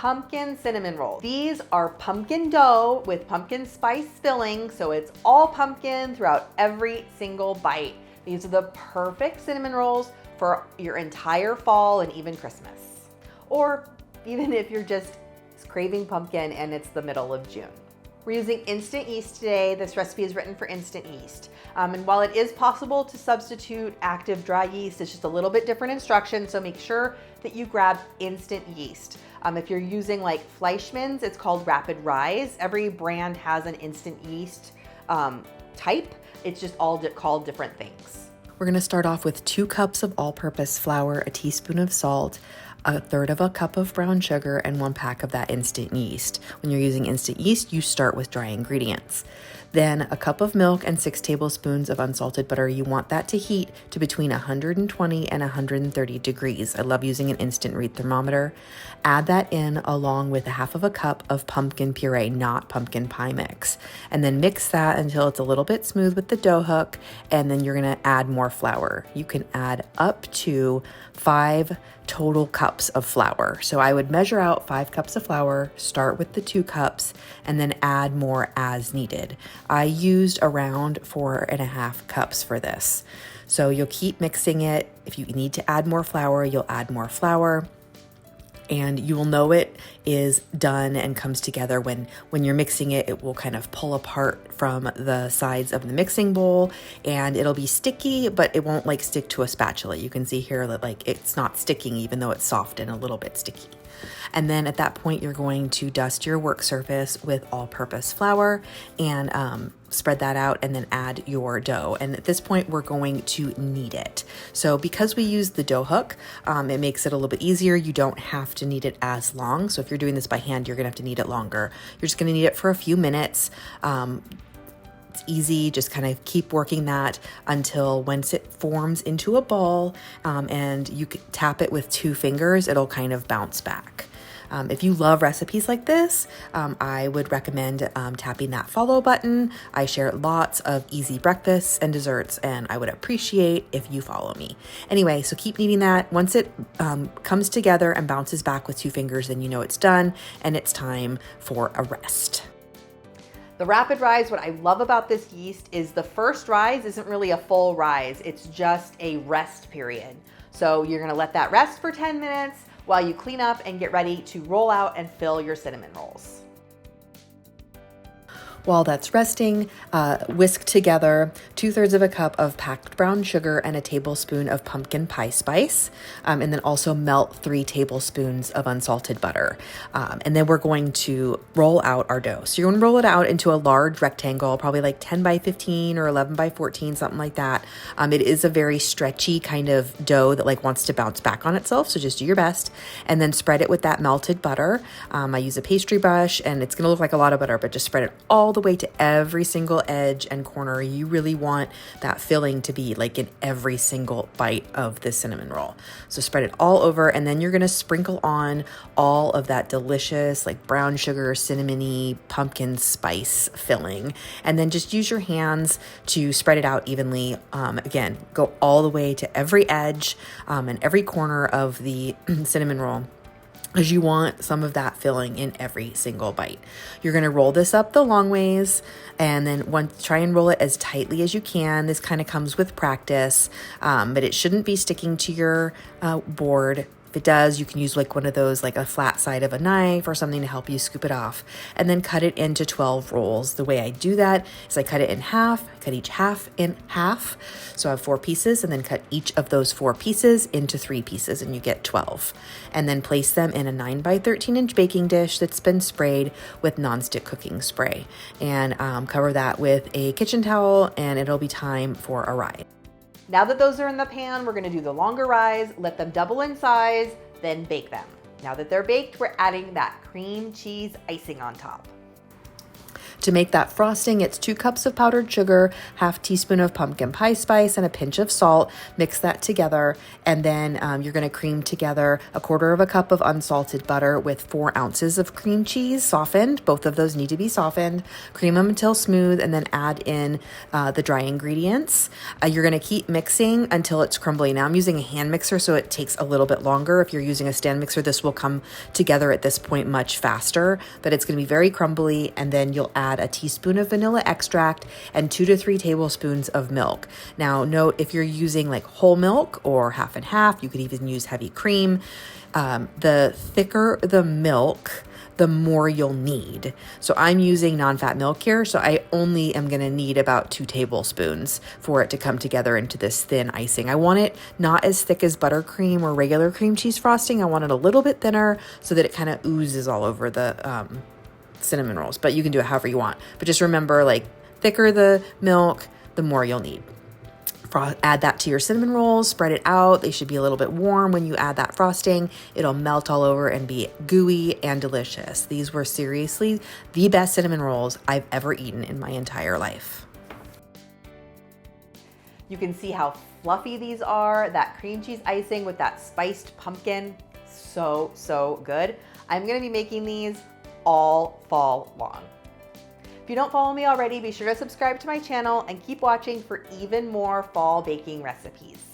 pumpkin cinnamon rolls. These are pumpkin dough with pumpkin spice filling, so it's all pumpkin throughout every single bite. These are the perfect cinnamon rolls for your entire fall and even Christmas. Or even if you're just craving pumpkin and it's the middle of June. We're using instant yeast today. This recipe is written for instant yeast. And while it is possible to substitute active dry yeast, it's just a little bit different instructions, so make sure that you grab instant yeast. If you're using like Fleischmann's, it's called Rapid Rise. Every brand has an instant yeast type. It's just all called different things. We're gonna start off with 2 cups of all-purpose flour, a teaspoon of salt, 1/3 of a cup of brown sugar, and 1 pack of that instant yeast. When you're using instant yeast, you start with dry ingredients. Then a cup of milk and 6 tablespoons of unsalted butter. You want that to heat to between 120 and 130 degrees. I love using an instant read thermometer. Add that in along with 1/2 cup of pumpkin puree, not pumpkin pie mix. And then mix that until it's a little bit smooth with the dough hook, and then you're gonna add more flour. You can add up to 5 total cups of flour. So I would measure out 5 cups of flour, start with the 2 cups, and then add more as needed. I used around 4.5 cups for this. So you'll keep mixing it. If you need to add more flour, you'll add more flour. And you will know it is done and comes together when you're mixing it. It will kind of pull apart from the sides of the mixing bowl, and it'll be sticky, but it won't like stick to a spatula. You can see here that like it's not sticking even though it's soft and a little bit sticky. And then at that point, you're going to dust your work surface with all-purpose flour and spread that out, and then add your dough. And at this point, we're going to knead it. So because we use the dough hook, it makes it a little bit easier. You don't have to knead it as long. So if you're doing this by hand, you're gonna have to knead it longer. You're just gonna knead it for a few minutes. It's easy, just kind of keep working that until once it forms into a ball, and you can tap it with 2 fingers, it'll kind of bounce back. If you love recipes like this, I would recommend tapping that follow button. I share lots of easy breakfasts and desserts, and I would appreciate if you follow me. Anyway, so keep kneading that. Once it comes together and bounces back with 2 fingers, then you know it's done and it's time for a rest. The rapid rise, what I love about this yeast is the first rise isn't really a full rise. It's just a rest period. So you're gonna let that rest for 10 minutes while you clean up and get ready to roll out and fill your cinnamon rolls. While that's resting, whisk together 2/3 of a cup of packed brown sugar and a tablespoon of pumpkin pie spice, and then also melt 3 tablespoons of unsalted butter. And then we're going to roll out our dough. So you're going to roll it out into a large rectangle, probably like 10 by 15 or 11 by 14, something like that. It is a very stretchy kind of dough that like wants to bounce back on itself, so just do your best. And then spread it with that melted butter. I use a pastry brush, and it's going to look like a lot of butter, but just spread it all the way to every single edge and corner. You really want that filling to be like in every single bite of the cinnamon roll. So spread it all over, and then you're going to sprinkle on all of that delicious like brown sugar, cinnamony, pumpkin spice filling. And then just use your hands to spread it out evenly. Again, go all the way to every edge and every corner of the cinnamon roll, as you want some of that filling in every single bite. You're gonna roll this up the long ways, and then try and roll it as tightly as you can. This kind of comes with practice, but it shouldn't be sticking to your board. If it does, you can use like one of those, like a flat side of a knife or something to help you scoop it off, and then cut it into 12 rolls. The way I do that is I cut it in half, cut each half in half. So I have 4 pieces, and then cut each of those 4 pieces into 3 pieces, and you get 12. And then place them in a 9 by 13 inch baking dish that's been sprayed with nonstick cooking spray, and cover that with a kitchen towel, and it'll be time for a rise. Now that those are in the pan, we're gonna do the longer rise, let them double in size, then bake them. Now that they're baked, we're adding that cream cheese icing on top. To make that frosting, it's 2 cups of powdered sugar, half teaspoon of pumpkin pie spice, and a pinch of salt. Mix that together, and then you're going to cream together 1/4 cup of unsalted butter with 4 ounces of cream cheese, softened. Both of those need to be softened. Cream them until smooth, and then add in the dry ingredients. You're going to keep mixing until it's crumbly. Now I'm using a hand mixer, so it takes a little bit longer. If you're using a stand mixer, this will come together at this point much faster, but it's going to be very crumbly, and then you'll add a teaspoon of vanilla extract and 2 to 3 tablespoons of milk. Now note, if you're using like whole milk or half and half, you could even use heavy cream. The thicker the milk, the more you'll need. So I'm using non-fat milk here, so I only am gonna need about 2 tablespoons for it to come together into this thin icing. I want it not as thick as buttercream or regular cream cheese frosting. I want it a little bit thinner so that it kind of oozes all over the cinnamon rolls, but you can do it however you want. But just remember, like, thicker the milk, the more you'll need. Add that to your cinnamon rolls, spread it out. They should be a little bit warm when you add that frosting. It'll melt all over and be gooey and delicious. These were seriously the best cinnamon rolls I've ever eaten in my entire life. You can see how fluffy these are. That cream cheese icing with that spiced pumpkin, so good. I'm gonna be making these all fall long. If you don't follow me already, be sure to subscribe to my channel and keep watching for even more fall baking recipes.